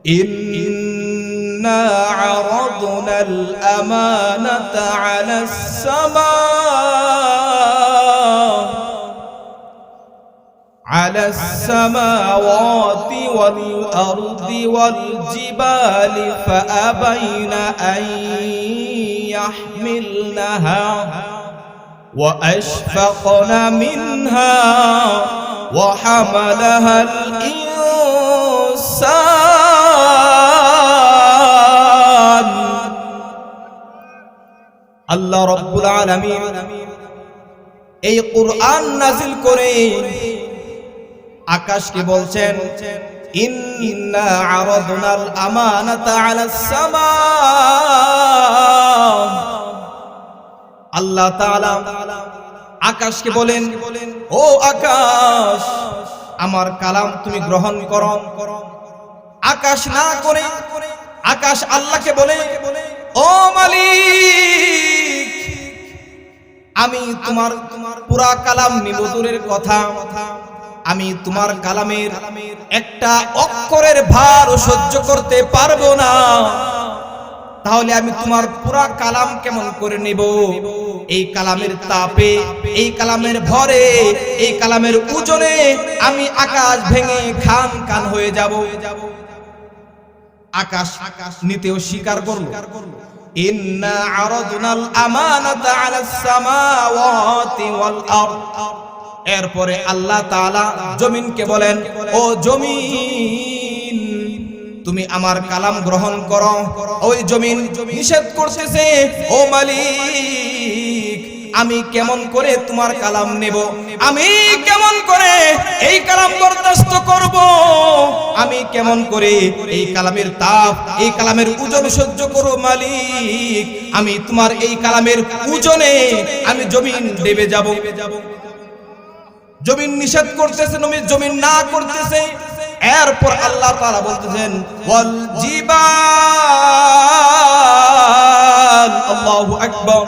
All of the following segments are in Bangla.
إنا عرضنا الأمانة على السماوات والأرض والجبال فأبين أن يحملنها وأشفقن منها وحملها الإنسان আল্লাহ রাব্বুল আলামিন এই কুরআন নাযিল করে আকাশকে বলছেন ইন্না আরাদনাল আমানাতা আলাস সামা। আল্লাহ তাআলা আকাশকে বলেন, ও আকাশ, আমার কালাম তুমি গ্রহণ করো। আকাশ না করে আকাশ আল্লাহকে বলে, ও মালিক, আমি তোমার পুরা কালাম নিব, দূরের কথা আমি তোমার কালামের একটা অক্ষরের ভার সহ্য করতে পারবো না, তাহলে আমি তোমার পুরা কালাম কেমন করে নেব? এই কালামের তাপে, এই কালামের ভরে, এই কালামের ওজনে আমি আকাশ ভেঙে খান খান হয়ে যাব। আকাশ নিতেও স্বীকার করলো। ইন্না আরাদনাল আমানাতা আলাস সামাওয়াতি ওয়াল আরদ। এরপরে আল্লাহ তাআলা জমিনকে বলেন, ও জমিন, তুমি আমার কালাম গ্রহণ করো। ওই জমিন নিষেধ করতেছে, ও মালিক, আমি কেমন করে তোমার কালাম নেব? আমি কেমন করে এই কালাম বরদাস্ত করব? আমি কেমন করে এই কালামের তাপ, এই কালামের ওজন সহ্য করব? মালিক, আমি তোমার এই কালামের ওজনে আমি জমিন দেবে যাব। জমিন নিষেধ করতেছে, জমিন না করতেছে। এরপর আল্লাহ তাআলা বলতেছেন, ওয়াল জিবাল, আল্লাহু আকবার।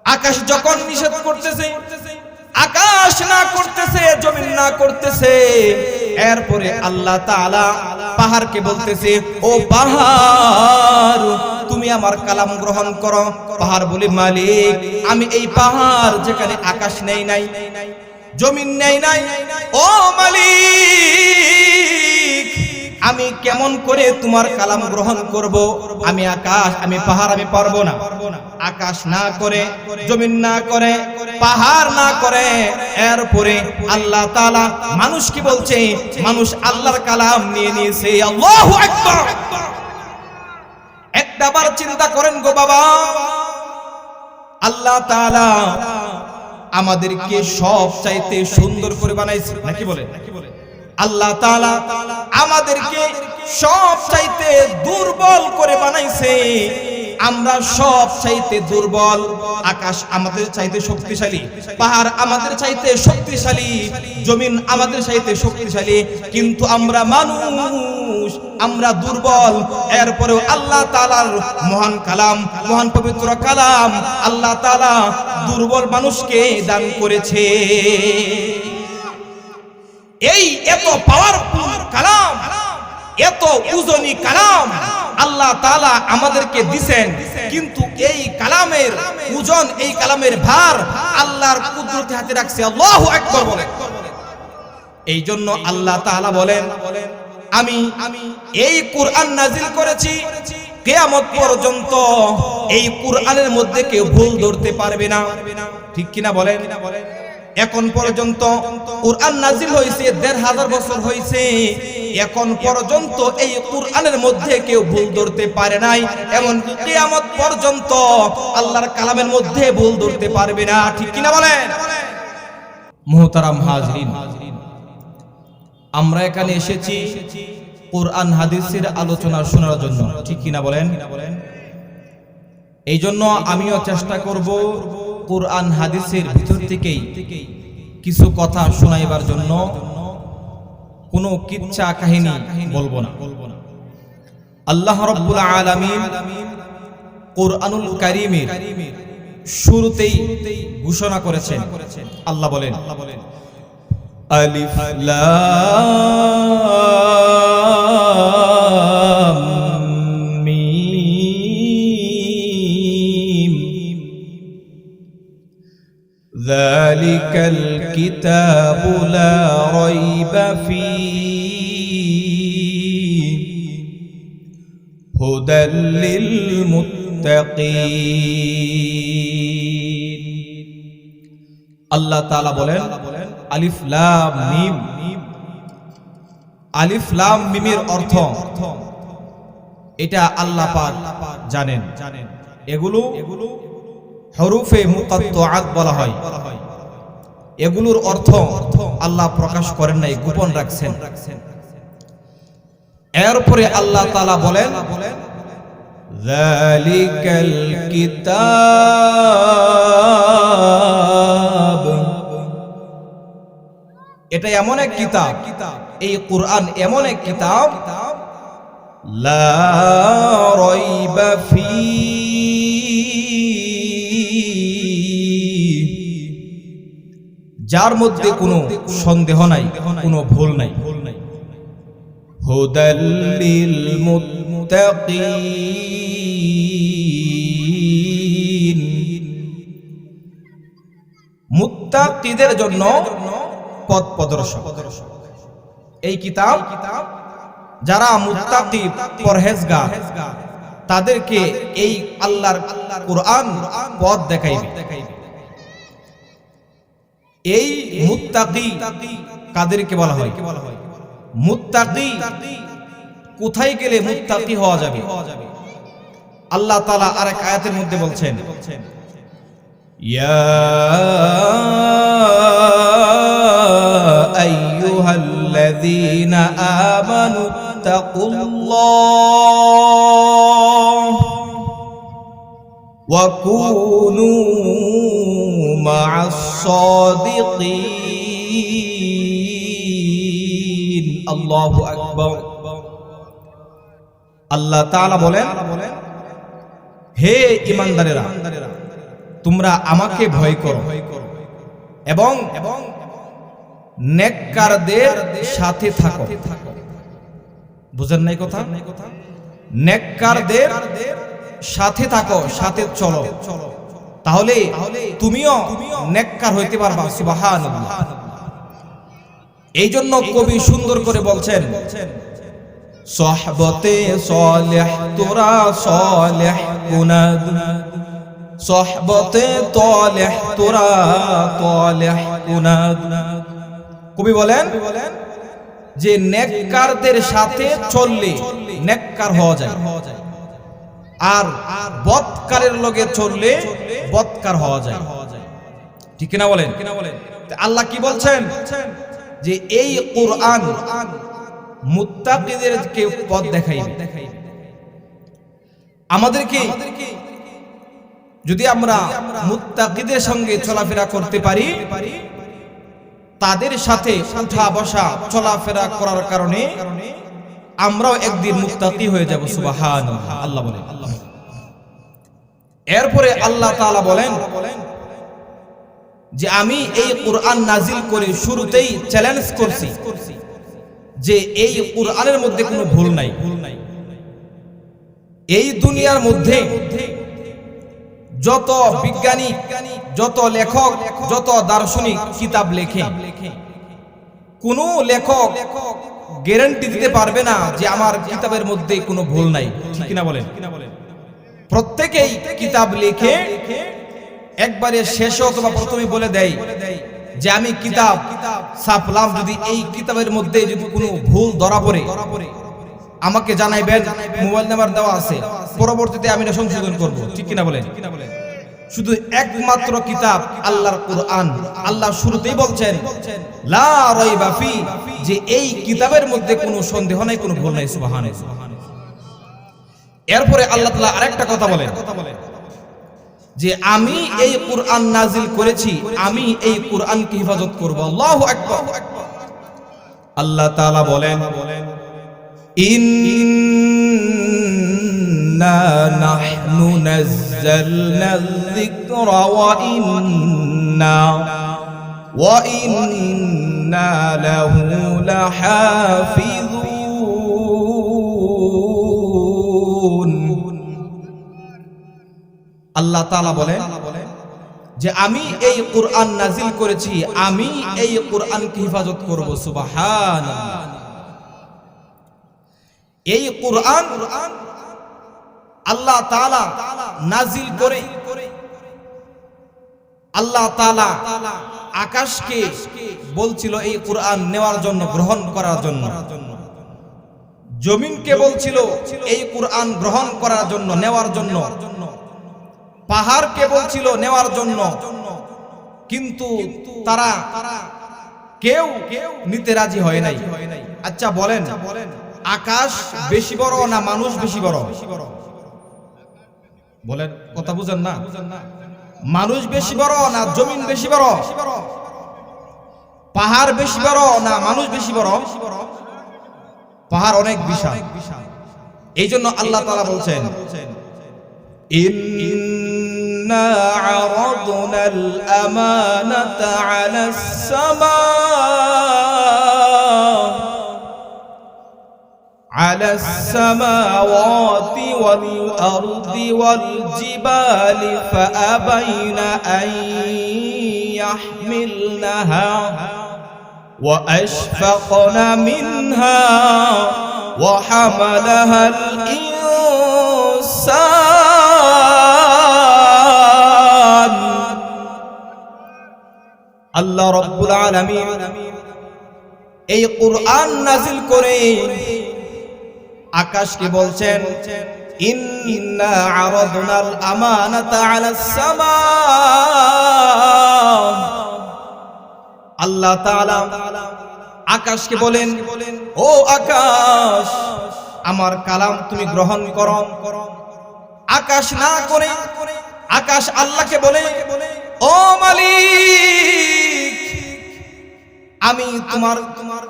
আকাশ যখন নিষেধ করতেছে, আকাশ না করতেছে, জমিন না করতেছে, এরপরে আল্লাহ তাআলা পাহাড়কে বলতেছে, ও পাহাড়, তুমি আমার কালাম গ্রহণ করো। পাহাড় বলে, মালিক, আমি এই পাহাড় যেখানে আকাশ নেই নাই, জমিন নেই নাই, ও মালিক, আমি কেমন করে তোমার কালাম গ্রহণ করব? আমি আকাশ, আমি পাহাড়, আমি পারবো না। আকাশ না করে, জমিন না করে, পাহাড় না করে, এরপরে আল্লাহ তাআলা মানুষকে বলছে, মানুষ আল্লাহর কালাম নিয়ে নিয়েছে। আল্লাহু আকবার। একবার চিন্তা করেন গো বাবা, আল্লাহ তাআলা আমাদেরকে সব চাইতে সুন্দর করে বানাইছে, নাকি বলে? আল্লাহ তাআলা আমাদেরকে সব চাইতে দুর্বল করে বানাইছে। আমরা সব চাইতে দুর্বল। আকাশ আমাদের চাইতে শক্তিশালী, পাহাড় আমাদের চাইতে শক্তিশালী, জমিন আমাদের চাইতে শক্তিশালী, কিন্তু আমরা মানুষ, আমরা দুর্বল। এরপরেও আল্লাহ তাআলার মহান কালাম, মহান পবিত্র কালাম আল্লাহ তাআলা দুর্বল মানুষকে দান করেছে। এই এত পাওয়ারফুল কালাম, এত ওজনী কালাম আল্লাহ তাআলা আমাদেরকে দিবেন, কিন্তু এই কালামের ওজন, এই কালামের ভার আল্লাহর কুদরতে হাতে রাখছে। আল্লাহু আকবার বলে। এই জন্য আল্লাহ তাআলা বলেন, আমি এই কুরআন নাযিল করেছি, কিয়ামত পর্যন্ত এই কুরআনের মধ্যে কেউ ভুল ধরতে পারবে না। ঠিক কিনা বলেন? এখন পর্যন্ত কুরআন নাযিল হয়েছে ১৫০০ বছর হয়েছে, এখন পর্যন্ত এই কুরআনের মধ্যে কেউ ভুল ধরতে পারে নাই, এমনকি কিয়ামত পর্যন্ত আল্লাহর কালামের মধ্যে ভুল ধরতে পারবে না। ঠিক কিনা বলেন? মুহতারাম হাজরিন, আমরা এখানে এসেছি কুরআন হাদিসের আলোচনা শোনার জন্য। ঠিক কিনা বলেন? এই জন্য আমিও চেষ্টা করব কুরআন হাদিসের ভিতর থেকেই কিছু কথা শোনাইবার জন্য। কোনো কিচ্ছা কাহিনী বলবো না। আল্লাহ রাব্বুল আলামিন কুরআনুল কারীমের শুরুতেই ঘোষণা করেছেন। আল্লাহ বলেন, আলিফ লাম যালিকাল কিতাবু লা রাইবা ফীহি হুদাল লিল মুত্তাকিন। আল্লাহ তাআলা বলেন আলিফ লাম মিম। আলিফ লাম মিমের অর্থ এটা আল্লাহ পাক জানেন। এগুলো হরফে মুকাত্তাআত বলা হয়। এগুলোর অর্থ আল্লাহ প্রকাশ করেন নাই, গোপন রাখছেন। এরপরে আল্লাহ তাআলা বলেন যালিকাল কিতাব, এটা এমন এক কিতাব, এই কুরআন এমন এক কিতাব লা রাইবা ফীহি, যার মধ্যে কোনো সন্দেহ নাই, কোনো ভুল নাই। হুদাল লিল মুত্তাকিন, মুত্তাকিদের জন্য পথ প্রদর্শক। এই কিতাব যারা মুত্তাকি পরহেজগার তাদেরকে এই আল্লাহর কুরআন পথ দেখাইবে। এই মুত্তাকি কাদেরকে বলা হয়? মুত্তাকি কোথায় গেলে মুত্তাকি হওয়া যাবে? আল্লাহ তাআলা আরেক আয়াতের মধ্যে বলছেন ইয়া আইয়ুহাল্লাযীনা আমানু তাকুল্লাহ ওয়া কুনু মা'আস সাদিকিন। আল্লাহু আকবার। আল্লাহ তাআলা বলেন হে ঈমানদারেরা, তোমরা আমাকে ভয় করো এবং নেককারদের সাথে থাকো। বুঝেন নাই কথা? নেককারদের সাথে থাকো, সাথে চলো, তাহলে তুমিও নেককার হইতে পারবা। সুবহানাল্লাহ। এই জন্য কবি সুন্দর করে বলছেন সোহবতে সালেহ তোরা সালেহ কুনাদ, সোহবতে তালেহ তোরা তালেহ কুনাদ। কবি বলেন যে নেককারদের সাথে চললে নেককার হওয়া যায়, আর বদকারের লগে চললে বদকার হওয়া যায়। ঠিক কিনা বলেন? আল্লাহ কি বলছেন যে এই কুরআন মুত্তাকিদেরকে পথ দেখাইবে। আমাদেরকে যদি আমরা মুত্তাকিদের সঙ্গে চলাফেরা করতে পারি, তাদের সাথে উঠা বসা চলাফেরা করার কারণে আমরাও একদিন মুত্তাকি হয়ে যাব। সুবহানাল্লাহ। আল্লাহ বলেন। এরপরে আল্লাহ তাআলা বলেন যে আমি এই কুরআন নাজিল করে শুরুতেই চ্যালেঞ্জ করছি যে এই কুরআনের মধ্যে কোনো ভুল নাই। এই দুনিয়ার মধ্যে যত বিজ্ঞানী, যত লেখক, যত দার্শনিক কিতাব লেখে, কোন লেখক গ্যারান্টি দিতে পারবে না যে আমার কিতাবের মধ্যে কোনো ভুল নাই। ঠিক কিনা বলেন? প্রত্যেকেই কিতাব লিখে একবারে শেষে অথবা প্রথমে বলে দেয় যে আমি কিতাব ছাপলাম, যদি এই কিতাবের মধ্যে যদি কোনো ভুল ধরা পড়ে আমাকে জানাইবেন, মোবাইল নাম্বার দেওয়া আছে, পরবর্তীতে আমি সংশোধন করব। ঠিক কিনা বলেন? শুধু একমাত্র কিতাব আল্লাহর কুরআন, আল্লাহ শুরুতেই বলছেন লা রাইবা ফি, যে এই কিতাবের মধ্যে কোনো সন্দেহ নাই, কোনো ভুল নাই। সুবহানাল্লাহ। এরপরে আল্লাহ তাআলা আরেকটা কথা বলেন যে আমি এই কুরআন নাজিল করেছি, আমি এই কুরআনকে হেফাজত করব। আল্লাহু আকবার। আল্লাহ তাআলা বলেন ইন্না নাহনু নাযালনা যিকরা ওয়া ইন্না লাহু লাহাফিজুন। আল্লাহ তাআলা বলেন যে আমি এই কোরআন নাজিল করেছি, আমি এই কোরআনকে হেফাজত করব। সুবহানাল্লাহ। এই কোরআন আল্লাহ তাআলা নাজিল করে আল্লাহ তাআলা আকাশকে বলছিল এই কোরআন নেওয়ার জন্য, গ্রহণ করার জন্য। জমিনকে বলছিল এই কোরআন গ্রহণ করার জন্য, নেওয়ার জন্য। পাহাড়কে বলছিল নেওয়ার জন্য, কিন্তু তারা কেউ নিতে রাজি হয় নাই। আচ্ছা বলেন, আকাশ বেশি বড় না মানুষ বেশি বড়? বলেন, কথা বুঝেন না? মানুষ বেশি বড় না জমিন বেশি বড়? পাহাড় বেশি বড় না মানুষ বেশি বড়? পাহাড় অনেক বিশাল। এই জন্য আল্লাহ তাআলা বলছেন, ইন্না আরাদনাল আমানাতা আলাস সামাওয়াতি ওয়াল আরদি ওয়াল জিবালি ফাআবাইনা আন ইয়াহমিলনাহা ওয়া আশফাকনা মিনহা ওয়া হামালাহাল ইনসান। আল্লাহ রাব্বুল আলামিন এই কোরআন নাজিল করে আকাশকে বলছেন, ইন্না আরাদনাল আমানাতা আলাস সামা। আল্লাহ তাআলা আকাশকে বলেন, ও আকাশ, আমার কালাম তুমি গ্রহণ করো। আকাশ না করে আকাশ আল্লাহকে বলে, ও মালিক, আমি তোমার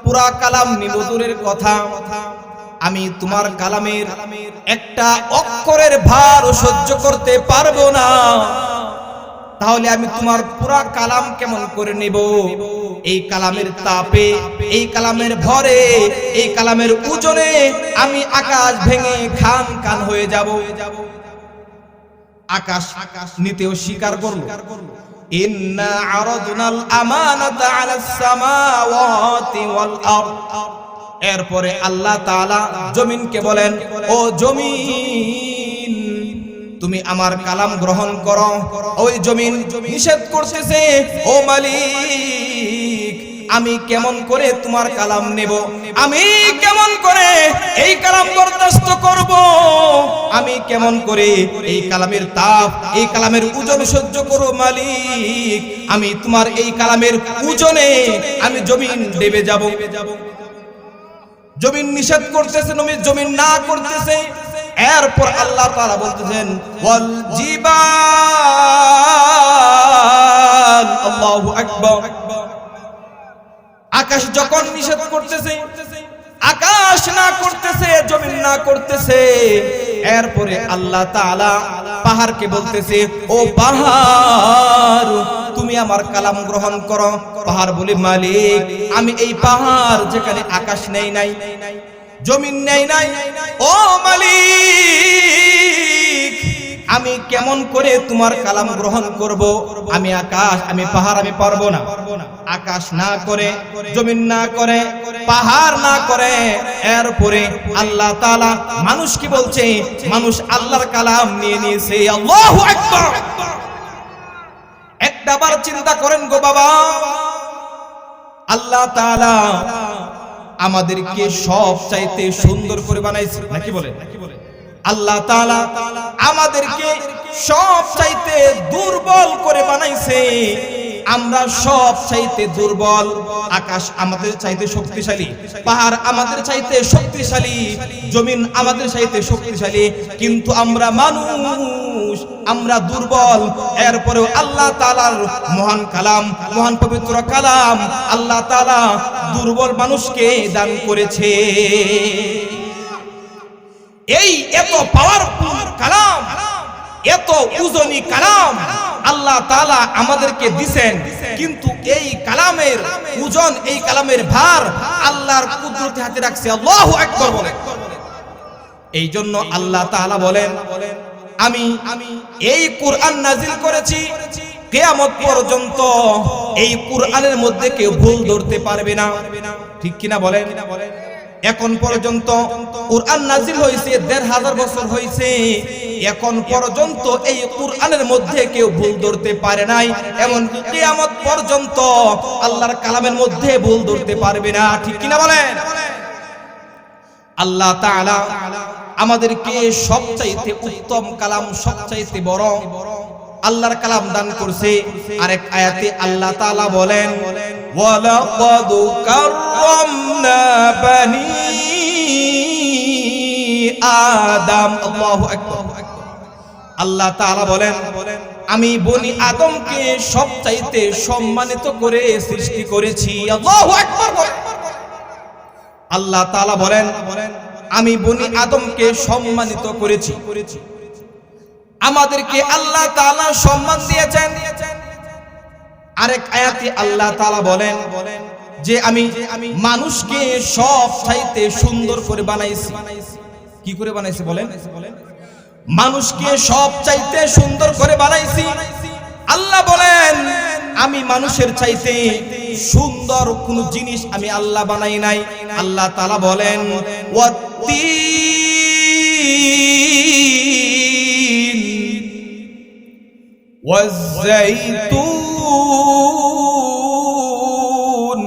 পুরা কালাম নিব, দূরের কথা আমি তোমার কালামের একটা অক্ষরের ভার সহ্য করতে পারবো না। তাহলে আমি তোমার পুরা কালাম কেমন করে নেব? এই কালামের তাপে, এই কালামের ভরে, এই কালামের ওজনে আমি আকাশ ভেঙে খান খান হয়ে যাব। আকাশ নিতেও স্বীকার করল। ইন্না আরাদনাল আমানাতা আলাস সামাওয়াতি ওয়াল আরদ। এরপরে আল্লাহ তাআলা জমিনকে বলেন, ও জমিন, তুমি আমার কালাম গ্রহণ করো। ওই জমিন নিষেধ করতেছে, ও মালিক, আমি কেমন করে তোমার কালাম নেব? আমি কেমন করে এই কালাম বরদাস্ত করব? আমি কেমন করে এই কালামের তাপ, এই কালামের ওজন সহ্য করব? মালিক, আমি তোমার এই কালামের ওজনে আমি জমিন দেবে যাব। জমিন নিষেধ করতেছে, জমিন না করতেছে। এরপর আল্লাহ তাআলা বলতেছেন, ওয়াল জিবাল। আল্লাহু আকবার। আকাশ যখন নিষেধ করতেছে, আকাশ না করতেছে, জমিন না করতেছে, এরপরে আল্লাহ তাআলা পাহাড়কে বলতেছে, ও পাহাড়, তুমি আমার কালাম গ্রহণ করো। পাহাড় বলে, মালিক, আমি এই পাহাড় যেখানে আকাশ নেই নাই, জমিন নেই নাই, ও মালিক, আমি কেমন করে তোমার কালাম গ্রহণ করব? আমি আকাশ, আমি পাহাড়, আমি পারবো না। আকাশ না করে, জমিন না করে, পাহাড় না করে, এরপরে আল্লাহ তাআলা মানুষ কি বলছে? মানুষ আল্লাহর কালাম নিয়ে নিয়েছে। আল্লাহু আকবার। একটাবার চিন্তা করেন গো বাবা, আল্লাহ তাআলা আমাদেরকে সব চাইতে সুন্দর করে বানাইছে, নাকি বলে? আল্লাহ তাআলা আমাদেরকে সব চাইতে দুর্বল করে বানাইছে। আমরা সব চাইতে দুর্বল। আকাশ আমাদের চাইতে শক্তিশালী, পাহাড় আমাদের চাইতে শক্তিশালী, জমিন আমাদের চাইতে শক্তিশালী, কিন্তু আমরা মানুষ, আমরা দুর্বল। এরপরেও আল্লাহ তাআলার মহান কালাম, মহান পবিত্র কালাম আল্লাহ তাআলা দুর্বল মানুষকে দান করেছে। এই এত পাওয়ারফুল কালাম, এত ওজনী কালাম আল্লাহ তাআলা আমাদেরকে দিবেন, কিন্তু এই কালামের ওজন, এই কালামের ভার আল্লাহর কুদরতের হাতে রাখছে। আল্লাহু আকবার বলে। এই জন্য আল্লাহ তাআলা বলেন, আমি এই কোরআন নাজিল করেছি কিয়ামত পর্যন্ত এই কুরআনের মধ্যে কেউ ভুল ধরতে পারবে না। ঠিক কিনা বলেন? এখন পর্যন্ত কুরআন নাজিল হয়েছে ১৫০০ বছর হয়েছে, এখন পর্যন্ত এই কুরআনের মধ্যে কেউ ভুল ধরতে পারে নাই, এমন কিয়ামত পর্যন্ত আল্লাহর কালামের মধ্যে ভুল ধরতে পারবে না। ঠিক কিনা বলেন? আল্লাহ তাআলা আমাদেরকে সবচাইতে উত্তম কালাম, সবচাইতে বড় আল্লাহর কালাম দান করছে। আরেক আয়াতে আল্লাহ তাআলা বলেন, ওয়ালাকাদ কাররামনা বানি আদম। আল্লাহু আকবার। আল্লাহ তাআলা বলেন, আমি বনি আদমকে সবচাইতে সম্মানিত করে সৃষ্টি করেছি। আল্লাহু আকবার। আল্লাহ তাআলা বলেন, আমি বনি আদমকে সম্মানিত করেছি। আমাদেরকে আল্লাহ তাআলা সম্মান দিয়েছেন। আরেক আয়াতে আল্লাহ তাআলা বলেন যে আমি মানুষকে সবচাইতে সুন্দর করে বানাইছি। কি করে বানাইছি বলেন? মানুষকে সবচাইতে সুন্দর করে বানাইছি। আল্লাহ বলেন, আমি মানুষের চাইতে সুন্দর কোন জিনিস আমি আল্লাহ বানাই নাই। আল্লাহ তাআলা বলেন, ওয়াত্তিন ওয়াজ-যাইতুন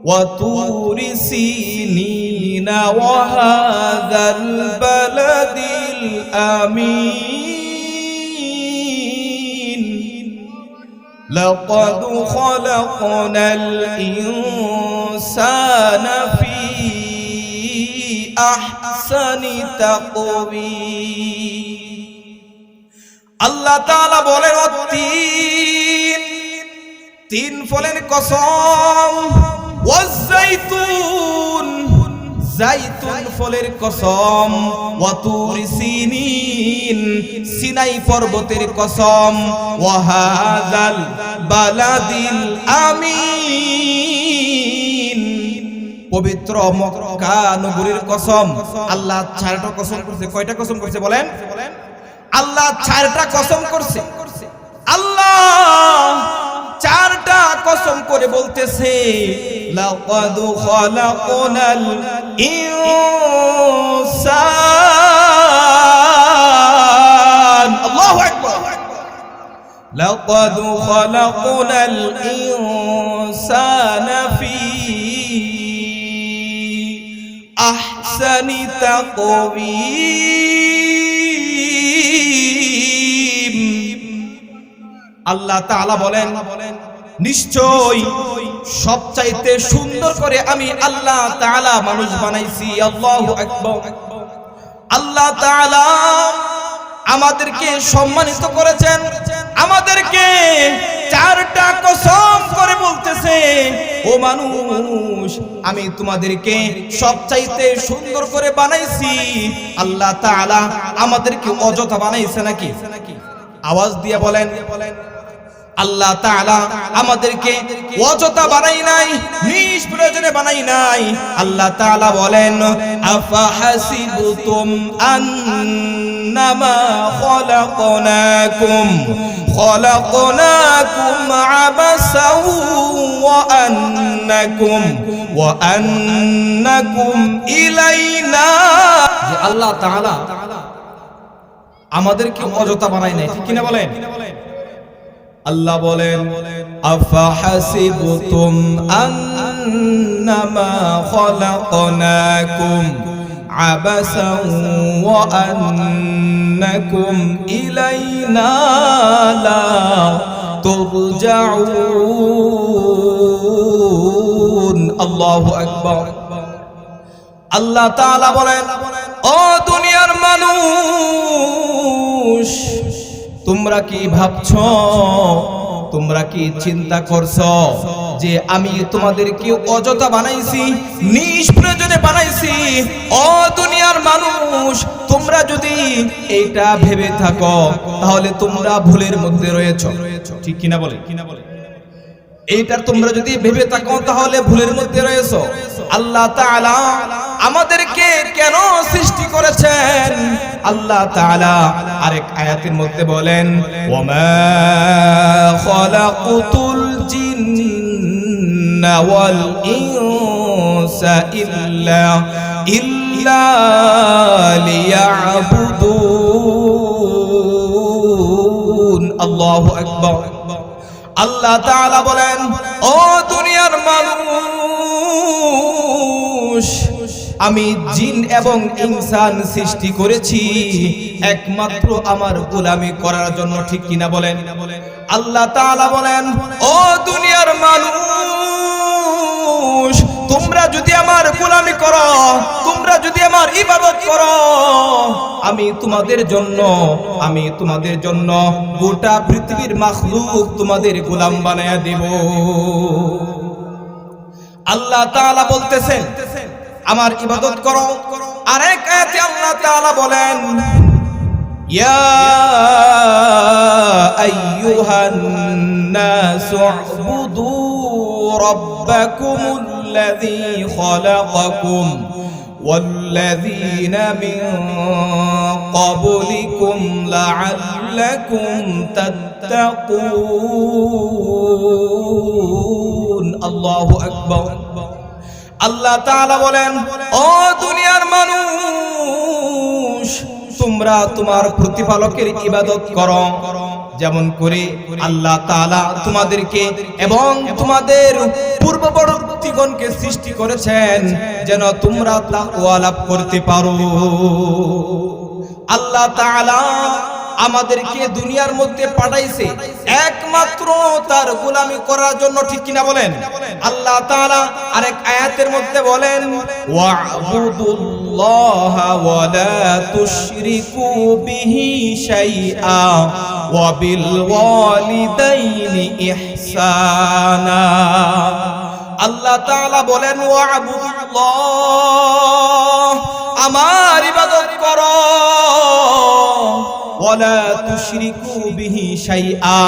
ওয়া তুরি সিনিন ওয়া হাযাল বালাদিল আমিন লাকাদ খালাকনাল ইনসানা ফি আহসানি তাকওয়িম। আল্লাহ তাআলা বলেন, তিন তিন ফলের কসম, ওয়াজ-যাইতুন জাইতুন ফলের কসম, ওয়া তুরি সিনিন সিনাই পর্বতের কসম, ওয়া হাযাল বালাদিল আমিন পবিত্র মক্কা নগরীর কসম। আল্লাহ চারটা কসম করছে। কয়টা কসম করছে বলেন? আল্লাহ চারটা কসম করছে। আল্লাহ চারটা কসম করে বলতেছে, লাকাদ খালাকনাল ইনসান। আল্লাহু আকবার। লাকাদ খালাকনাল ইনসানা ফি আহসানি তাকওয়িম। আল্লাহ তাআলা বলেন, নিশ্চয় সবচাইতে সুন্দর করে আমি আল্লাহ তাআলা মানুষ বানাইছি। আল্লাহু আকবার। আল্লাহ তাআলা আমাদেরকে সম্মানিত করেছেন। আমাদেরকে চারটা কসম করে বলতেছে, ও মানুষ, আমি তোমাদেরকে সবচাইতে সুন্দর করে বানাইছি। আল্লাহ তাআলা আমাদেরকে অযথা বানাইছে নাকি? আওয়াজ দিয়ে বলেন। আল্লাহ তাআলা আমাদেরকে অযথা বানাই নাই, নিষ্প্রয়োজনে বানাই নাই। আল্লাহ তাআলা বলেন, আফা হাসিবতুম আন্নামা খালাকনাকুম আবাসাও ওয়া আন্নাকুম ইলাইনা। যে আল্লাহ তাআলা আমাদেরকে অযথা বানাই নাই। ঠিক কিনা বলেন? আল্লাহ বলেন, আফা হাসিবতুম আন্নামা খালাকনাকুম আবাসাও ওয়া আন্নাকুম ইলাইনা লা তুরজাউন। আল্লাহু আকবার। আল্লাহ তাআলা বলেন, ও দুনিয়ার মানুষ, তোমরা কি ভাবছো, তোমরা কি চিন্তা করছো যে আমি তোমাদেরকে অযথা বানাইছি, নিষ্প্রয়োজনে বানাইছি? ও দুনিয়ার মানুষ, তোমরা যদি এইটা ভেবে থাকো তাহলে তোমরা ভুলের মধ্যে রয়েছো। ঠিক কিনা বলে? এইটা তোমরা যদি ভেবে থাকো তাহলে ভুলের মধ্যে রয়েছো। আল্লাহ তাআলা আমাদেরকে কেন সৃষ্টি করেছেন? আল্লাহ তাআলা আরেক আয়াতের মধ্যে বলেন ওয়ামা খালাকুতুল জিন্না ওয়াল ইনসা ইল্লা লিয়াবুদুন। আল্লাহু আকবার। আল্লাহ তাআলা বলেন ও দুনিয়ার মানুষ, আমি জিন এবং ইনসান সৃষ্টি করেছি একমাত্র আমার গোলামি করার জন্য, ঠিক কিনা বলেন? আল্লাহ তাআলা বলেন ও দুনিয়ার মানুষ, তোমরা যদি আমার গোলামি করো, তোমরা যদি আমার ইবাদত করো, আমি তোমাদের জন্য গোটা পৃথিবীর মাখলুক তোমাদের গোলাম বানায়া দেব। আল্লাহ তাআলা বলতেছেন আমার ইবাদত করো। আরেক আয়াতে আল্লাহ তাআলা বলেন ইয়া আইয়ুহান নাসু উবুদু রাব্বাকুমুল্লাযী খালাকাকুম ওয়াল্লাযীনা মিন ক্বাবলিকুম লাআল্লাকুম তাত্তাকুন। আল্লাহু আকবার। আল্লাহ তাআলা বলেন ও দুনিয়ার মানুষ, তোমরা তোমার প্রতিপালকের ইবাদত করো যেমন করে আল্লাহ তাআলা তোমাদেরকে এবং তোমাদের পূর্ববর্তীগণকে সৃষ্টি করেছেন যেন তোমরা তাকওয়া লাভ করতে পারো। আল্লাহ তাআলা আমাদেরকে দুনিয়ার মধ্যে পাঠাইছে একমাত্র তার গোলামি করার জন্য, ঠিক কিনা বলেন? আল্লাহ তাআলা আরেক আয়াতের মধ্যে বলেন ওয়া'বুদুল্লাহা ওয়া লা তুশরিকু বিহি শাইআ ওয়া বিল ওয়ালিদাইনি ইহসানা। আল্লাহ তাআলা বলেন ওয়া'বুদুল্লাহ, আমার ইবাদত করো, ওয়ালা তুশরিকু বিহি শাইআ,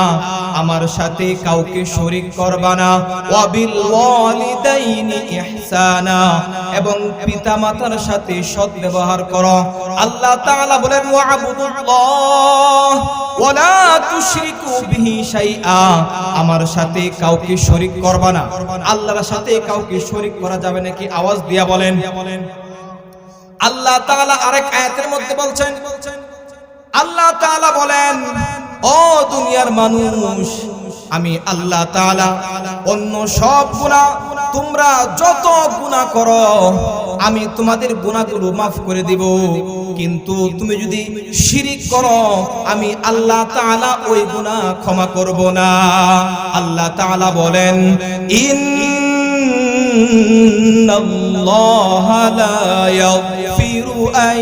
আমার সাথে কাউকে শরীক করবা না, ওয়া বিল ওয়ালিদাইনি ইহসানা, এবং পিতামাতার সাথে সৎ ব্যবহার করো। আল্লাহ তাআলা বলেন ওয়া'বুদুল্লাহ ওয়ালা তুশরিকু বিহি শাইআ, আমার সাথে কাউকে শরীক করবা না। আল্লাহর সাথে কাউকে শরীক করা যাবে নাকি? আওয়াজ দিয়া বলেন। আল্লাহ তাআলা আরেক আয়াতের মধ্যে বলছেন, আল্লাহ তাআলা বলেন ও দুনিয়ার মানুষ, আমি আল্লাহ তাআলা অন্য সব গুনাহ, তোমরা যত গুনাহ করো আমি তোমাদের গুনাহগুলো মাফ করে দিব, কিন্তু তুমি যদি শিরিক করো আমি আল্লাহ তাআলা ওই গুনাহ ক্ষমা করব না। আল্লাহ তাআলা বলেন ইন্নাল্লাহা লা ইয়াগফিরু আন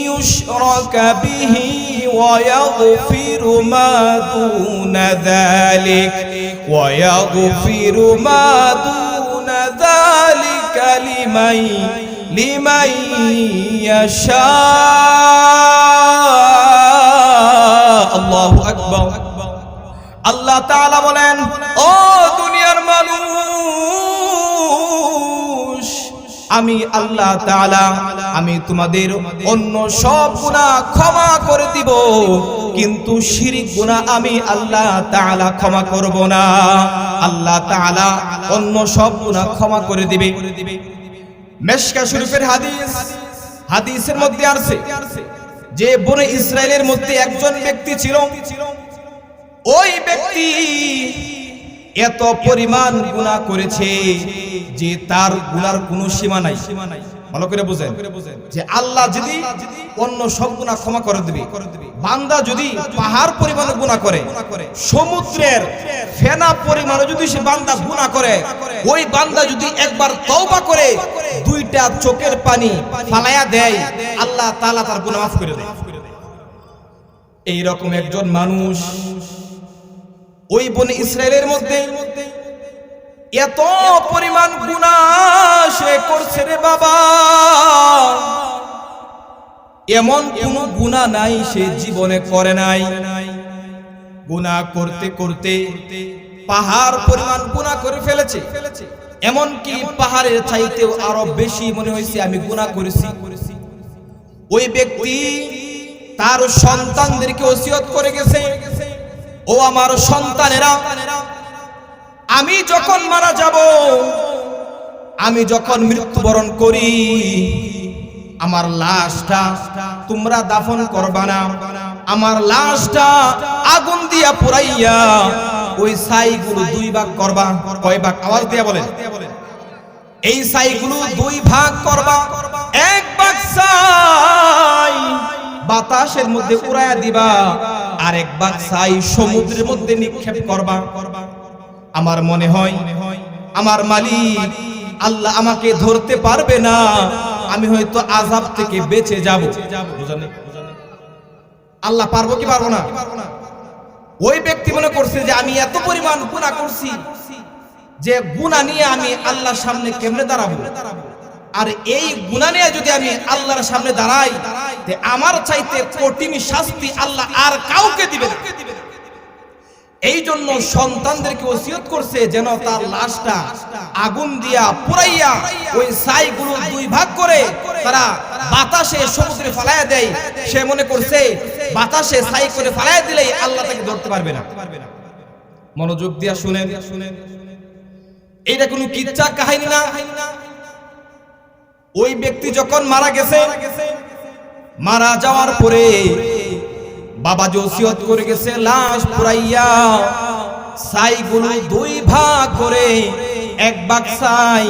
ইউশরাকা বিহি ওয়া ইয়াগফিরু মা দুনা যালিকা লিমান ইয়াশা। আল্লাহু আকবার। আল্লাহ তাআলা বলেন ও দুনিয়ার মানুষ, আমি আল্লাহ তাআলা আমি তোমাদের অন্য সব গুনাহ ক্ষমা করে দিব, কিন্তু শিরক গুনাহ আমি আল্লাহ তাআলা ক্ষমা করব না। আল্লাহ তাআলা অন্য সব গুনাহ ক্ষমা করে দিবে। মিশকাত শরীফের হাদিসের মধ্যে আছে যে বনে ইসরাইলের মধ্যে একজন ব্যক্তি ছিল, ওই ব্যক্তি এত পরিমাণ গুনাহ করেছে যে তার গুনার কোনো সীমা নাই। ভালো করে বুঝেন যে আল্লাহ যদি অন্য সব গুনাহ ক্ষমা করে দিবে, বান্দা যদি পাহাড় পরিমাণ গুনাহ করে, সমুদ্রের ফেনা পরিমাণ যদি সে বান্দা গুনাহ করে, ওই বান্দা যদি একবার তওবা করে দুইটা চোখের পানি ফালায়া দেয়, আল্লাহ তাআলা তার গুনাহ মাফ করে দেয়। এই রকম একজন মানুষ ওই বনে ইসরাইলের মধ্যে এত পরিমাণ গুনাহ সে করছে রে বাবা, এমন কোন গুনাহ নাই সে জীবনে করে নাই। গুনাহ করতে করতে পাহাড় পরিমাণ গুনাহ করে ফেলেছে। এমনকি পাহাড়ের চাইতেও আরো বেশি মনে হয়েছে আমি গুনাহ করেছি। ওই ব্যক্তি তার সন্তানদেরকে ওসিয়ত করে গেছে, ও আমার সন্তানেরা, আমি যখন মারা যাব, আমি যখন মৃত্যুবরণ করি, আমার লাশটা তোমরা দাফন করবা না, আমার লাশটা আগুন দিয়া পুড়াইয়া ওই ছাইগুলো 2 ভাগ করবা। কয় ভাগ? আওয়াজ দিয়া বলেন। এই ছাইগুলো 2 ভাগ করবা। 1 ভাগ ছাই বাতাসের মধ্যে উড়াইয়া দিবা, আর 1 ভাগ ছাই সমুদ্রের মধ্যে নিক্ষেপ করবা। আমার মনে হয় আমার মালিক আল্লাহ আমাকে ধরতে পারবে না, আমি হয়তো আযাব থেকে বেঁচে যাব। বুঝলেন? আল্লাহ পারবো কি পারবো না? ওই ব্যক্তি মনে করছে যে আমি এত পরিমাণ গুনাহ করছি যে গুনাহ নিয়ে আমি আল্লাহর সামনে কেমনে দাঁড়াবো, আর এই গুনাহ নিয়ে যদি আমি আল্লাহর সামনে দাঁড়াই তে আমার চাইতে কঠিন শাস্তি আল্লাহ আর কাউকে দিবে না। এই জন্য সন্তানদেরকে ওসিয়ত করছে যেন তার লাশটা আগুন দিয়া পুড়াইয়া ওই ছাইগুলো 2 ভাগ করে তারা বাতাসে সমুদ্রে ফেলাইয়া দেয়। সে মনে করছে বাতাসে ছাই করে ফেলাইয়া দিলেই আল্লাহ তাকে ধরতে পারবে না। মনোযোগ দিয়া শুনেন, এইটা কোনো কিচ্ছা কাহিনী না। ওই ব্যক্তি যখন মারা গেছে, মারা যাওয়ার পরে বাবা যে ওসিয়ত করে গেছে লাশ পুড়াইয়া ছাইগুলো 2 ভাগ করে 1 ভাগ ছাই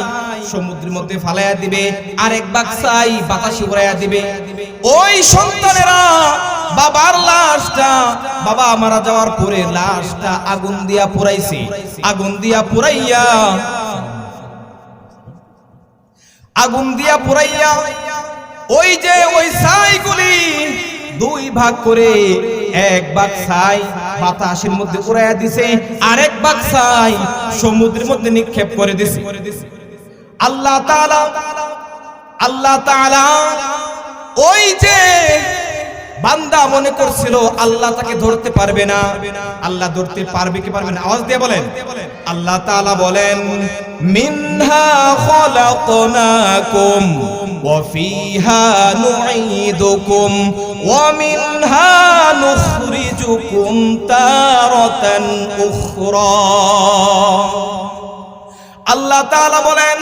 সমুদ্রের মধ্যে ফালাইয়া দিবে, আর 1 ভাগ ছাই বাতাসে উড়াইয়া দিবে। ওই সন্তানেরা বাবার লাশটা, বাবা মারা যাওয়ার পরে লাশটা আগুন দিয়া পুড়াইছে, আগুন দিয়া পুড়াইয়া ওই যে ওই ছাইগুলি 2 ভাগ করে 1 ভাগ ছাই বাতাসের মধ্যে উড়াইয়া দিছে, আর 1 ভাগ ছাই সমুদ্রের মধ্যে নিক্ষেপ করে দিছে। আল্লাহ তাআলা ওই যে বান্দা মনে করছিল আল্লাহ তাকে ধরতে পারবে না, আল্লাহ ধরতে পারবে কি পারবে না? আওয়াজ দিয়ে বলেন। আল্লাহ তাআলা বলেন, মিনহা খলাকনাকুম ওয়া ফিহা নুঈদুকুম ওয়া মিনহা নুখরিজুকুম তারাতান উখরা। আল্লাহ তাআলা বলেন,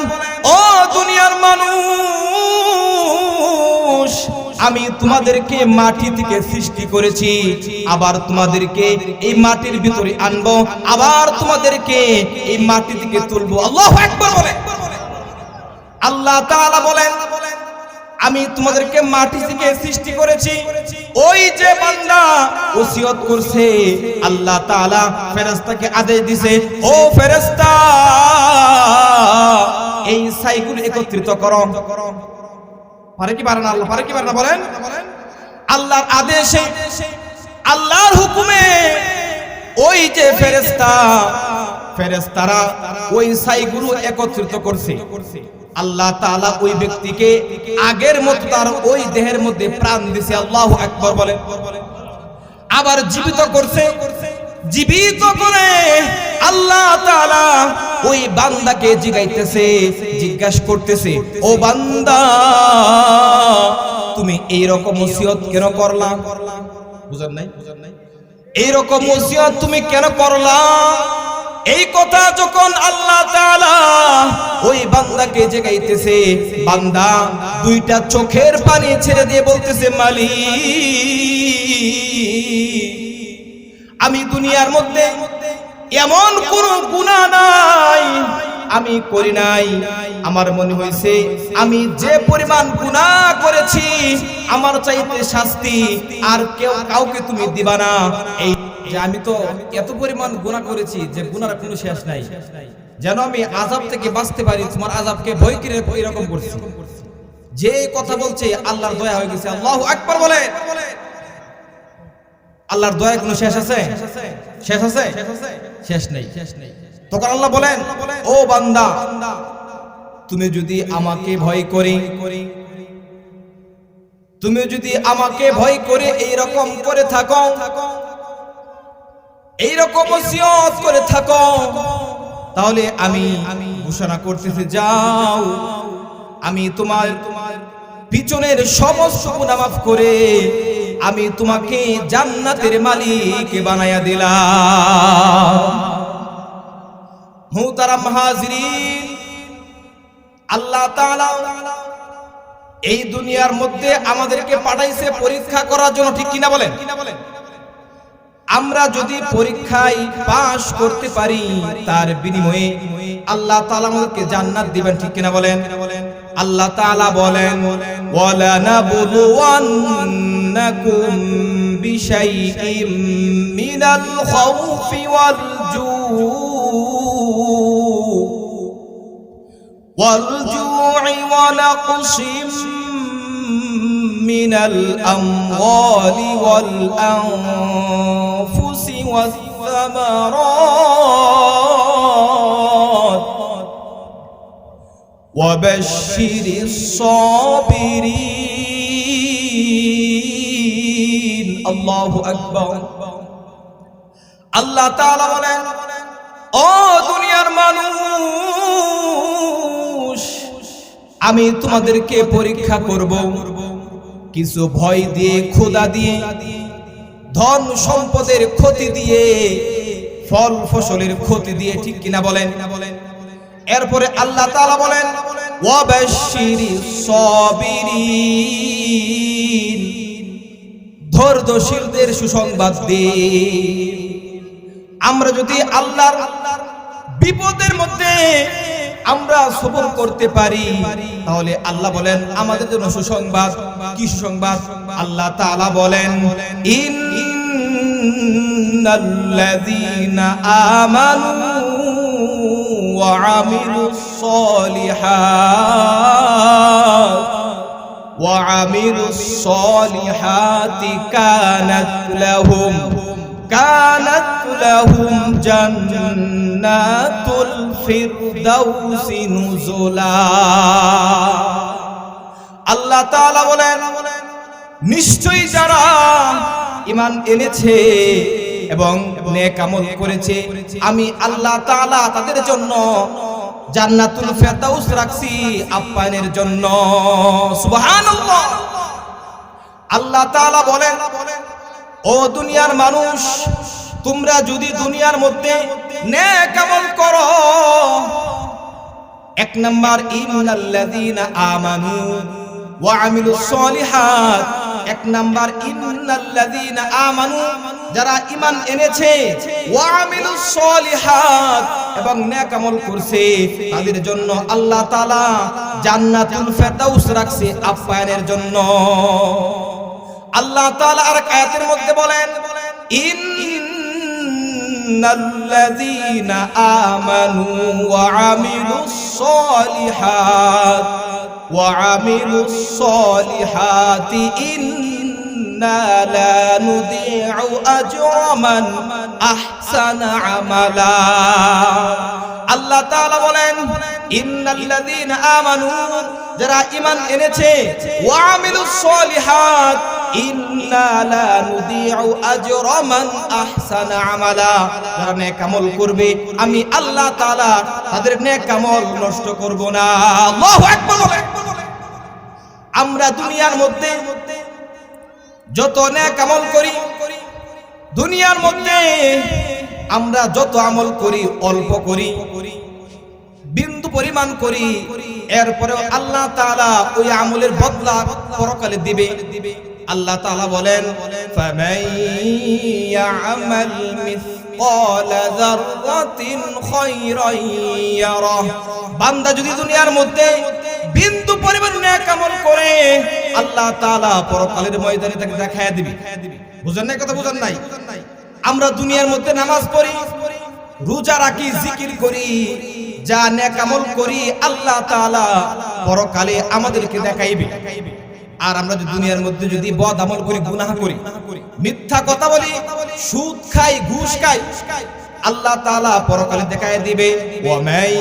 ও দুনিয়ার মানুষ, আমি তোমাদেরকে মাটি থেকে সৃষ্টি করেছি, আবার তোমাদেরকে এই মাটির ভিতরে আনবো, আবার তোমাদেরকে এই মাটি থেকে তুলবো। আল্লাহু আকবার বলেন। আল্লাহ তাআলা বলেন, আমি তোমাদেরকে মাটি থেকে সৃষ্টি করেছি। ওই যে বান্দা ওসিয়ত করছে, আল্লাহ তাআলা ফেরেশতাকে আদেশ দিয়েছে, ও ফেরেশতা এই ছাইগুলো একত্রিত করো। পারে কি পারে না? আল্লাহ পারে কি পারে না? বলেন। আল্লাহর আদেশে, আল্লাহর হুকুমে ওই যে ফেরেশতারা ওই ছাইগুলো একত্রিত করছে। আল্লাহ তাআলা ওই ব্যক্তিকে আগের মতো তার ওই দেহের মধ্যে প্রাণ দিয়েছে। আল্লাহু আকবার বলেন। আবার জীবিত করছে। জীবিত করে আল্লাহ তাআলা ওই বান্দাকে জিজ্ঞাসা করতেছে, ও বান্দা তুমি এইরকম ওসিয়ত কেন করলা? বুঝেন নাই? এইরকম ওসিয়ত তুমি কেন করলা? এই কথা যখন আল্লাহ তাআলা ওই বান্দাকে জিজ্ঞাইতেছে, বান্দা 2টা চোখের পানি ছেড়ে দিয়ে বলতেছে, মালিক, আমি দুনিয়ার মধ্যে এমন কোন গুনাহ নাই আমি করি নাই। আমার মনে হয়েছে আমি যে পরিমাণ গুনাহ করেছি আমার চাইতে শাস্তি আর কাউকে তুমি দিবা না। এই যে আমি তো এত পরিমাণ গুনাহ করেছি যে গুনার কোনো শেষ নাই, যেন আমি আযাব থেকে বাঁচতে পারি, তোমার আযাবকে ভয় করে এরকম করছি। যে কথা বলছে আল্লাহর দয়া হয়ে গেছে। আল্লাহু আকবার বলে। আল্লাহর দয়া কোনো শেষ আছে? শেষ আছে? শেষ নেই। তখন আল্লাহ বলেন, ও বান্দা তুমি যদি আমাকে ভয় করে, তুমি যদি আমাকে ভয় করে এইরকম করে থাকো, এইরকম ওসিয়ত করে থাকো, তাহলে আমি ঘোষণা করতেছি, যাও, আমি তোমার পিছনের সমস্ত গুনাহ মাফ করে আমি তোমাকে জান্নাতের মালিক বানায়া দিলাম। মুহতারাম হাজিরিন, আল্লাহ তাআলা এই দুনিয়ার মধ্যে আমাদেরকে পাঠাইছে পরীক্ষা করার জন্য, ঠিক কিনা বলেন? আমরা যদি পরীক্ষায় পাশ করতে পারি তার বিনিময়ে আল্লাহ তাআলা আমাদেরকে জান্নাত দিবেন, ঠিক কিনা বলেন? আল্লাহ তাআলা বলেন, ওয়ালা নাবলুওয়ান্নাকুম বিশাইইম মিনাল খাউফি ওয়াল জু'i ওয়া নাকসিম মিনাল আমওয়ালি ওয়াল আনফুসি ওয়াস সামারাত ওয়া বাশশিরিস সাবিরিন। আল্লাহু আকবার। আল্লাহ তাআলা বলেন, ও দুনিয়ার মানুষ, আমি তোমাদেরকে পরীক্ষা করব কিছু ভয় দিয়ে, ক্ষুধা দিয়ে, ধন সম্পদের ক্ষতি দিয়ে, ফল ফসলের ক্ষতি দিয়ে, ঠিক কিনা বলেন? এরপরে আল্লাহ তাআলা বলেন, ওয়া বাশশিরিস সাবিরিন, ধৈর্যশীলদের সুসংবাদ দিয়ে। আমরা যদি আল্লাহর বিপদের মধ্যে আমরা সবর করতে পারি তাহলে আল্লাহ বলেন আমাদের জন্য সুসংবাদ। কি সুসংবাদ? আল্লাহ তাআলা বলেন, ইন্নাল্লাযীনা আমানু ওয়া আমিলুস সালিহাতি কানাত লাহুম জান্নাতুল ফিরদাউসি নুজুলা। আল্লাহ তাআলা বলেন, নিশ্চয়ই যারা ঈমান এনেছে এবং নেক আমল করেছে আমি আল্লাহ তাআলা তাদের জন্য জান্নাতুল ফিরদাউস রাখছি আপ্যায়নের জন্য। সুবহানাল্লাহ। আল্লাহ তাআলা বলেন, ও দুনিয়ার মানুষ, তোমরা যদি দুনিয়ার মধ্যে নেক আমল করো, এক নাম্বার ইন্নাল্লাযীনা আমানু ওয়া আমিলুস সালিহাত, এক নাম্বার ইন্নাল্লাযীনা আমানু, যারা ঈমান এনেছে, ওয়া আমিলুস সালিহাত, এবং নেক আমল করছে, তাদের জন্য আল্লাহ তাআলা জান্নাতুল ফিরদাউস রাখছে আপ্যায়নের জন্য। আল্লাহ তাআলা আর আয়াতের মধ্যে বলেন, ইন্নাল্লাযীনা আমানু ওয়া আমিলুস সালিহাতি ইন্না লা নুদিউ আজরা মান আহসানা আমালা। আল্লাহ তাআলা বলেন, ইন্নাল্লাযীনা আমানু, যারা ঈমান এনেছে, ওয়া আমিলুস সালিহাত ইন্না লা নুদিউ আজরা মান আহসানা আমালা, যারা নেক আমল করবে আমি আল্লাহ তাআলা তাদের নেক আমল নষ্ট করব না। আল্লাহু আকবার। আমরা দুনিয়ার মধ্যে যত নেক আমল করি, দুনিয়ার মধ্যে আমরা যত আমল করি অল্প করি, বিন্দু পরিমাণ করি, এরপরেও আল্লাহ তাআলা ওই আমলের বদলা পরকালে দিবে। আল্লাহ তাআলা বলেন, ফামান ইয়ামাল মিসকালা যাররাতিন খায়রান ইয়ারাহ, বান্দা যদি দুনিয়ার মধ্যে বিন্দু পরিমাণ নেক আমল করে আল্লাহ তাআলা পরকালের ময়দানে তাকে দেখায় দিবে। বুঝেন না কথা? বুঝেন নাই? আমরা দুনিয়ার মধ্যে নামাজ পড়ি, রোজা রাখি, জিকির করি, যা নেক আমল করি আল্লাহ তাআলা পরকালে আমাদেরকে দেখাইবে। আর আমরা যদি দুনিয়ার মধ্যে যদি বদ আমল করি, গুনাহ করি, মিথ্যা কথা বলি, সুদ খাই, ঘুষ খাই, আল্লাহ তাআলা পরকালে দেখায় দিবে, ওয়া মান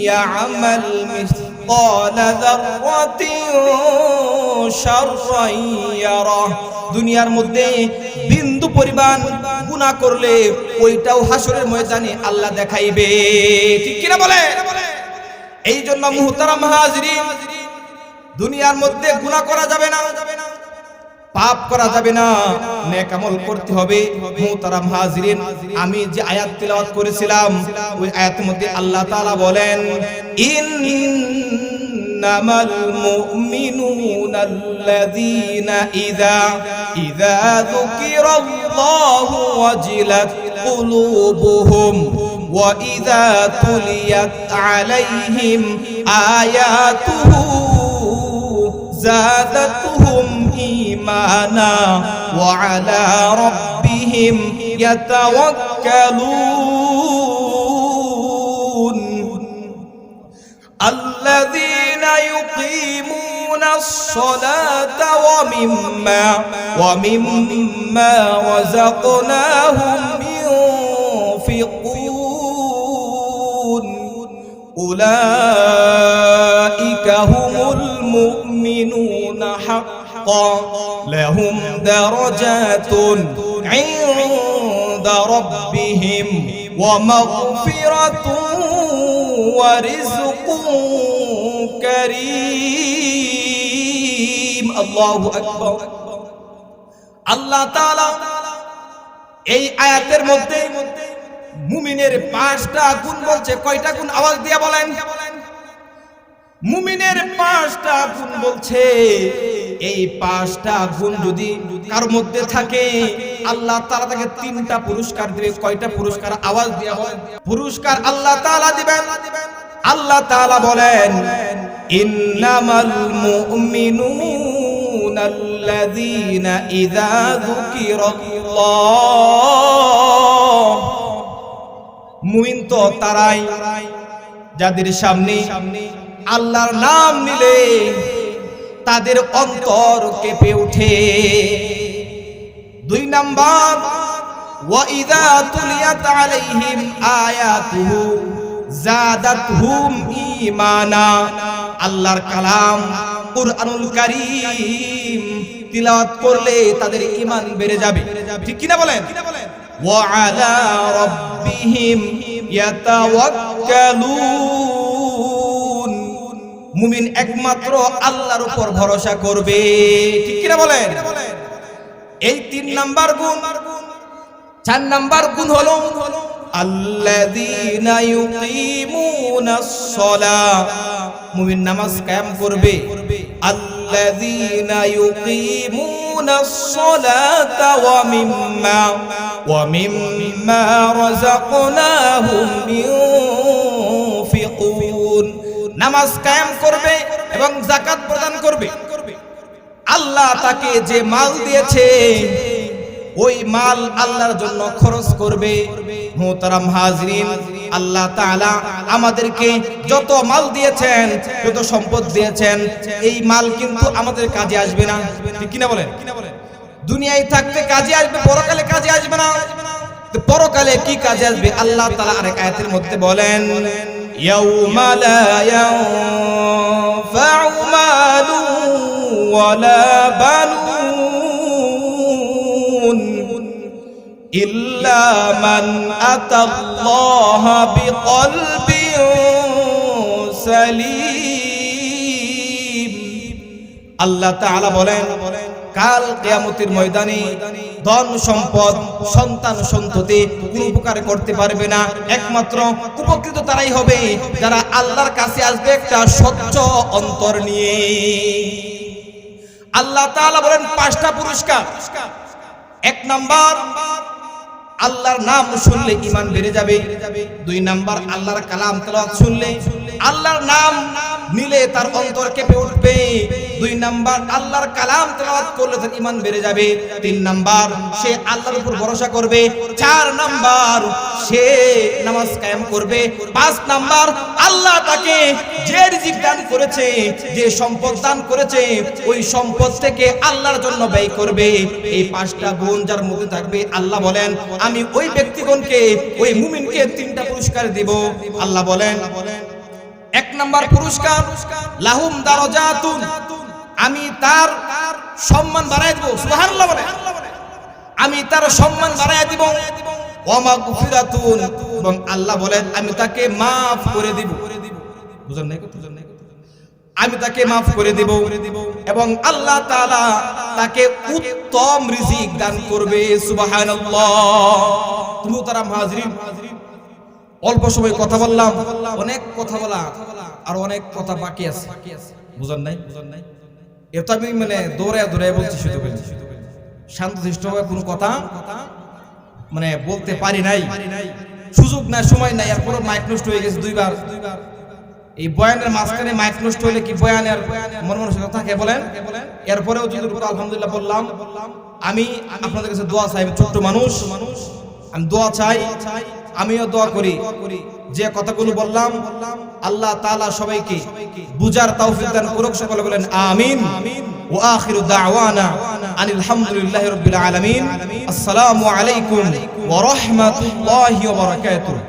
ইয়ামাল মিসকালা যাররাতিন শাররান ইয়ারাহ, দুনিয়ার মধ্যে বিন্দু পরিমাণ গুনাহ করলে ওইটাও হাসরের ময়দানে আল্লাহ দেখাইবে, ঠিক কিনা বলে? এই জন্য মুহতারাম হাজিরিন, দুনিয়ার মধ্যে গুনাহ করা যাবে না, পাপ করা যাবে না, নেক আমল করতে হবে। মুহতারাম হাজিরিন, আমি যে আয়াত তেলাওয়াত করেছিলাম ওই আয়াতের মধ্যে আল্লাহ তাআলা বলেন, ইন্নামাল মুমিনুনা আল্লাযীনা ইযা যুকিরাল্লাহু ওয়াজিলাত কুলুবুহুম ওয়া ইযা তুলিয়াত আলাইহিম আয়াতুহু زادتهم إيمانا وعلى ربهم يتوكلون الذين يقيمون الصلاة ومما رزقناهم ينفقون أولئك هم المؤمنون حقا لهم درجات عند ربهم ومغفرة ورزق كريم الله أكبر আল্লাহ তাআলা এই আয়াতের মধ্যে মুমিনের 5টা গুণ বলছে। কয়টা গুণ? আওয়াজ দিয়ে বলেন। মুমিনের 5টা গুণ বলছে। এই 5টা গুণ যদি কার মধ্যে থাকে আল্লাহ তাআলা তাকে 3টা পুরস্কার দিবে। কয়টা পুরস্কার? আওয়াজ দিয়ে বলেন। পুরস্কার আল্লাহ তাআলা দিবেন। আল্লাহ তাআলা বলেন, ইন্নামাল মুমিনুনা আল্লাযীনা ইযা যুকিরাল্লাহ, মুমিন তো তারাই যাদের সামনে আল্লাহর নাম নিলে তাদের অন্তর কেঁপে ওঠে। 2 নাম্বার, ওয়া ইযা তুলিয়াত আলাইহিম আয়াতুহু জাদাতহুম ঈমানা, আল্লাহর কালাম কুরআনুল কারীম তিলাওয়াত করলে তাদের ঈমান বেড়ে যাবে, ঠিক কিনা বলেন? ওয়া আলা রাব্বিহিম ইয়াতাওয়াক্কালুন, মুমিন একমাত্র আল্লাহর উপর ভরসা করবে, ঠিক কিনা বলেন? এই 3 নাম্বার গুণ। 4 নাম্বার গুণ হলো আল্লাযীনা ইউকিমুনাস সালাহ, মুমিন নামাজ কায়েম করবে। আল্লাযীনা ইউকিমুনাস সালাতা ওয়া মিম্মা রাযাকনাহুম ইউনফিকুন, নামাজ কায়েম করবে এবং যাকাত প্রদান করবে। আল্লাহ তাকে যে মাল দিয়েছে ওই মাল আল্লাহর জন্য খরচ করবে। মুহতারাম হাজিরিন, আল্লাহ তাআলা আমাদেরকে যত মাল দিয়েছেন, যত সম্পদ দিয়েছেন, এই মাল কিন্তু আমাদের কাজে আসবে না, ঠিক কিনা বলেন? দুনিয়ায় থাকতে কাজে আসবে, পরকালে কাজে আসবে না। তো পরকালে কি কাজে আসবে? আল্লাহ তাআলা আরেক আয়াতের মধ্যে বলেন, ইয়াউমা লা ইয়ানফাউ মালু ওয়ালা বানুন ইল্লা মান আতাল্লাহা বিকলবিন সালিম। আল্লাহ তাআলা বলেন, কাল কিয়ামতের ময়দানে ধন সম্পদ সন্তান সন্ততি কোনো উপকার করতে পারবে না। একমাত্র উপকৃত তারাই হবে যারা আল্লাহর কাছে আসবে একটা স্বচ্ছ অন্তর নিয়ে। আল্লাহ তাআলা বলেন 5টা পুরস্কার। 1 নাম্বার, আল্লাহর নাম শুনলে ঈমান বেড়ে যাবে। 2 নাম্বার, আল্লাহর কালাম তেলাওয়াত শুনলে, আল্লাহর নাম নিলে তার অন্তর কেঁপে উঠবে। 2 নাম্বার, আল্লাহর কালাম তেলাওয়াত করলে তার ঈমান বেড়ে যাবে। 3 নাম্বার, সে আল্লাহর উপর ভরসা করবে। 4 নাম্বার, সে নামাজ কায়েম করবে। 5 নাম্বার, আল্লাহ তাকে যে রিজিক দান করেছে, যে সম্পদ দান করেছে, ওই সম্পদ থেকে আল্লাহর জন্য ব্যয় করবে। এই 5টা গুণ যার মধ্যে থাকবে, আল্লাহ বলেন আমি ওই ব্যক্তিগণকে, ওই মুমিনকে 3টা পুরস্কার দেব। আল্লাহ বলেন 1 নাম্বার পুরস্কার, লাহুম দারাজাতুন, আমি তার সম্মান বাড়াই দেব। সুবহানাল্লাহ বলেন। আমি তার সম্মান বাড়াইয়া দিব। ওয়া মাগফিরাতুন, এবং আল্লাহ বলেন আমি তাকে maaf করে দিব। বুঝেন নাই কথা? আমি তাকে maaf করে দিব এবং আল্লাহ তাআলা তাকে উত্তম রিজিক দান করবে। সুবহানাল্লাহ। তুমি তারা হাজিরিন, অল্প সময় কথা বললাম, অনেক কথা বলা আর অনেক কথা বাকি আছে। বুঝেন নাই? এটা আমি মানে দৌড়ায় বলছি, শুধু শান্তশিষ্টভাবে কোনো কথা মানে বলতে পারি নাই, সুযোগ নাই, সময় নাই। এরপরও মাইক নষ্ট হয়ে গেছে দুইবার। এই বয়ানের মাঝখানে মাইক নষ্ট হলে কি বয়ানের মন মানসিকতা থাকে বলেন? এরপরেও যদি আলহামদুলিল্লাহ বললাম। আমি আপনাদের কাছে দোয়া চাই, ছোট্ট মানুষ, আমি দোয়া চাই, আমিও দোয়া করি। যে কথাগুলো বললাম আল্লাহ তাআলা সবাইকে বুঝার তৌফিক দান করুক। সকলে বলেন আমিন। ওয়া আখিরু দাওয়ানা আনিল হামদুলিল্লাহি রাব্বিল আলামিন। আসসালামু আলাইকুম ওয়া রাহমাতুল্লাহি ওয়া বারাকাতুহু।